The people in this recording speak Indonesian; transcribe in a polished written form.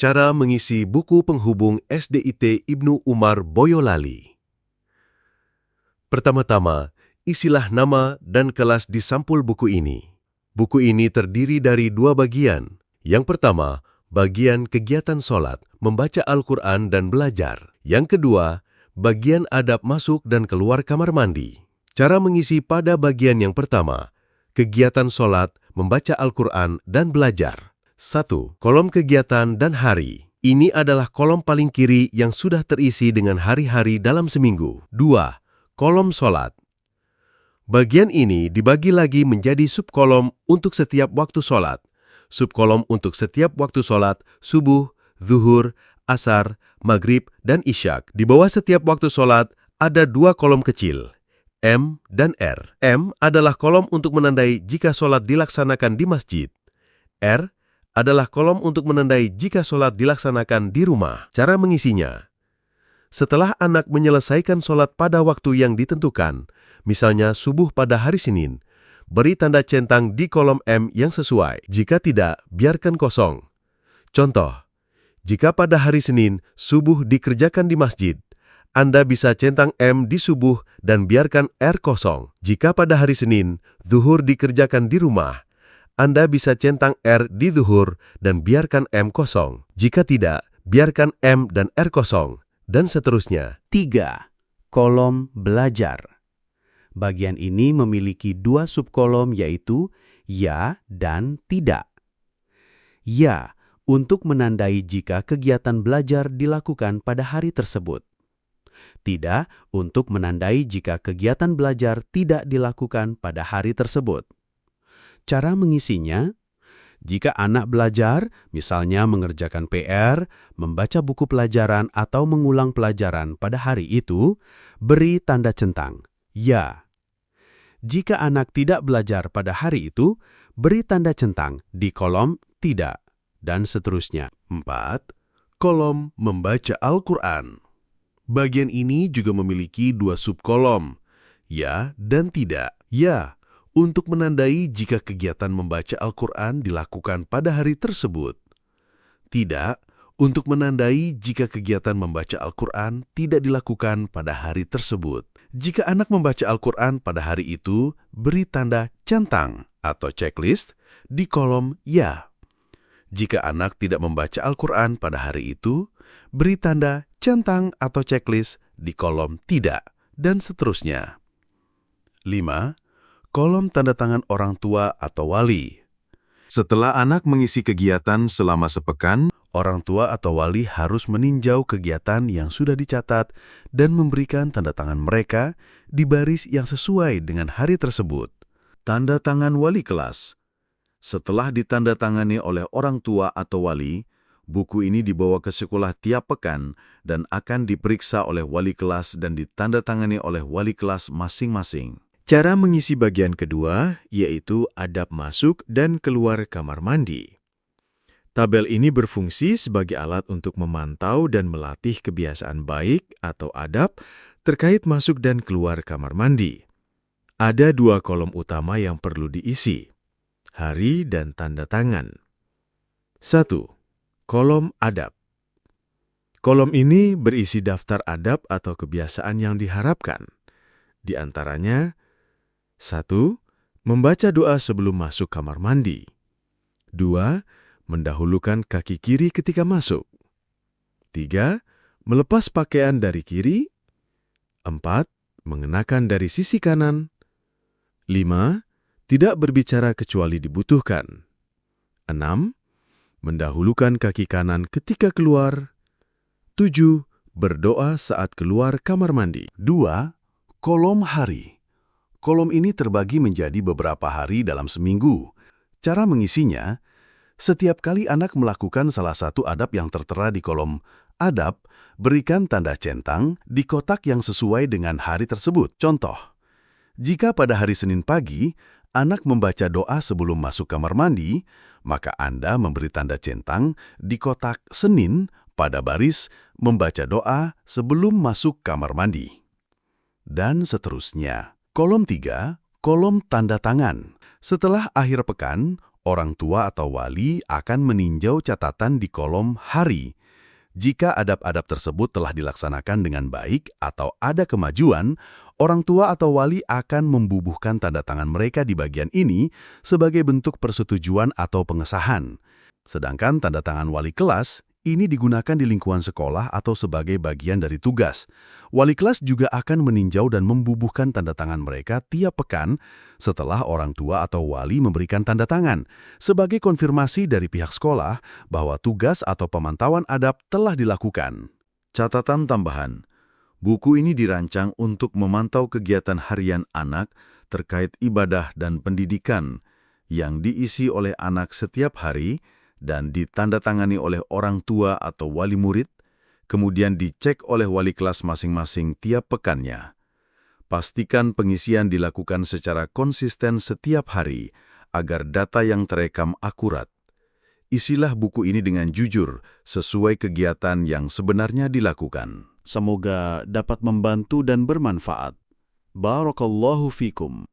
Cara mengisi buku penghubung SDIT Ibnu Umar Boyolali. Pertama-tama, isilah nama dan kelas di sampul buku ini. Buku ini terdiri dari 2 bagian. Yang pertama, bagian kegiatan sholat, membaca Al-Quran dan belajar. Yang kedua, bagian adab masuk dan keluar kamar mandi. Cara mengisi pada bagian yang pertama, kegiatan sholat, membaca Al-Quran dan belajar. 1. Kolom kegiatan dan hari. Ini adalah kolom paling kiri yang sudah terisi dengan hari-hari dalam seminggu. 2. Kolom sholat. Bagian ini dibagi lagi menjadi subkolom untuk setiap waktu sholat. Subkolom untuk setiap waktu sholat, subuh, zuhur, asar, maghrib, dan isyak. Di bawah setiap waktu sholat ada 2 kolom kecil, M dan R. M adalah kolom untuk menandai jika sholat dilaksanakan di masjid. R adalah kolom untuk menandai jika sholat dilaksanakan di rumah. Cara mengisinya. Setelah anak menyelesaikan sholat pada waktu yang ditentukan, misalnya subuh pada hari Senin, beri tanda centang di kolom M yang sesuai. Jika tidak, biarkan kosong. Contoh, jika pada hari Senin subuh dikerjakan di masjid, Anda bisa centang M di subuh dan biarkan R kosong. Jika pada hari Senin zuhur dikerjakan di rumah, Anda bisa centang R di zuhur dan biarkan M kosong. Jika tidak, biarkan M dan R kosong, dan seterusnya. 3. Kolom belajar. Bagian ini memiliki 2 subkolom yaitu ya dan tidak. Ya, untuk menandai jika kegiatan belajar dilakukan pada hari tersebut. Tidak, untuk menandai jika kegiatan belajar tidak dilakukan pada hari tersebut. Cara mengisinya, jika anak belajar, misalnya mengerjakan PR, membaca buku pelajaran atau mengulang pelajaran pada hari itu, beri tanda centang, ya. Jika anak tidak belajar pada hari itu, beri tanda centang di kolom tidak, dan seterusnya. 4. Kolom membaca Al-Quran. Bagian ini juga memiliki 2 subkolom, ya dan tidak. Ya, untuk menandai jika kegiatan membaca Al-Quran dilakukan pada hari tersebut. Tidak, untuk menandai jika kegiatan membaca Al-Quran tidak dilakukan pada hari tersebut. Jika anak membaca Al-Quran pada hari itu, beri tanda centang atau checklist di kolom ya. Jika anak tidak membaca Al-Quran pada hari itu, beri tanda centang atau checklist di kolom tidak, dan seterusnya. 5. Kolom tanda tangan orang tua atau wali. Setelah anak mengisi kegiatan selama sepekan, orang tua atau wali harus meninjau kegiatan yang sudah dicatat dan memberikan tanda tangan mereka di baris yang sesuai dengan hari tersebut. Tanda tangan wali kelas. Setelah ditandatangani oleh orang tua atau wali, buku ini dibawa ke sekolah tiap pekan dan akan diperiksa oleh wali kelas dan ditandatangani oleh wali kelas masing-masing. Cara mengisi bagian kedua, yaitu adab masuk dan keluar kamar mandi. Tabel ini berfungsi sebagai alat untuk memantau dan melatih kebiasaan baik atau adab terkait masuk dan keluar kamar mandi. Ada 2 kolom utama yang perlu diisi, hari dan tanda tangan. 1. Kolom adab. Kolom ini berisi daftar adab atau kebiasaan yang diharapkan. Di antaranya, 1. Membaca doa sebelum masuk kamar mandi. 2. Mendahulukan kaki kiri ketika masuk. 3. Melepas pakaian dari kiri. 4. Mengenakan dari sisi kanan. 5. Tidak berbicara kecuali dibutuhkan. 6. Mendahulukan kaki kanan ketika keluar. 7. Berdoa saat keluar kamar mandi. 2. Kolom hari. Kolom ini terbagi menjadi beberapa hari dalam seminggu. Cara mengisinya, setiap kali anak melakukan salah satu adab yang tertera di kolom adab, berikan tanda centang di kotak yang sesuai dengan hari tersebut. Contoh, jika pada hari Senin pagi, anak membaca doa sebelum masuk kamar mandi, maka Anda memberi tanda centang di kotak Senin pada baris membaca doa sebelum masuk kamar mandi. Dan seterusnya. Kolom 3, kolom tanda tangan. Setelah akhir pekan, Orang tua atau wali akan meninjau catatan di kolom hari. Jika adab-adab tersebut telah dilaksanakan dengan baik atau ada kemajuan, orang tua atau wali akan membubuhkan tanda tangan mereka di bagian ini sebagai bentuk persetujuan atau pengesahan. Sedangkan tanda tangan wali kelas ini digunakan di lingkungan sekolah atau sebagai bagian dari tugas. Wali kelas juga akan meninjau dan membubuhkan tanda tangan mereka tiap pekan setelah orang tua atau wali memberikan tanda tangan, sebagai konfirmasi dari pihak sekolah bahwa tugas atau pemantauan adab telah dilakukan. Catatan tambahan, buku ini dirancang untuk memantau kegiatan harian anak terkait ibadah dan pendidikan yang diisi oleh anak setiap hari dan ditandatangani oleh orang tua atau wali murid, kemudian dicek oleh wali kelas masing-masing tiap pekannya. Pastikan pengisian dilakukan secara konsisten setiap hari agar data yang terekam akurat. Isilah buku ini dengan jujur sesuai kegiatan yang sebenarnya dilakukan. Semoga dapat membantu dan bermanfaat. Barakallahu fikum.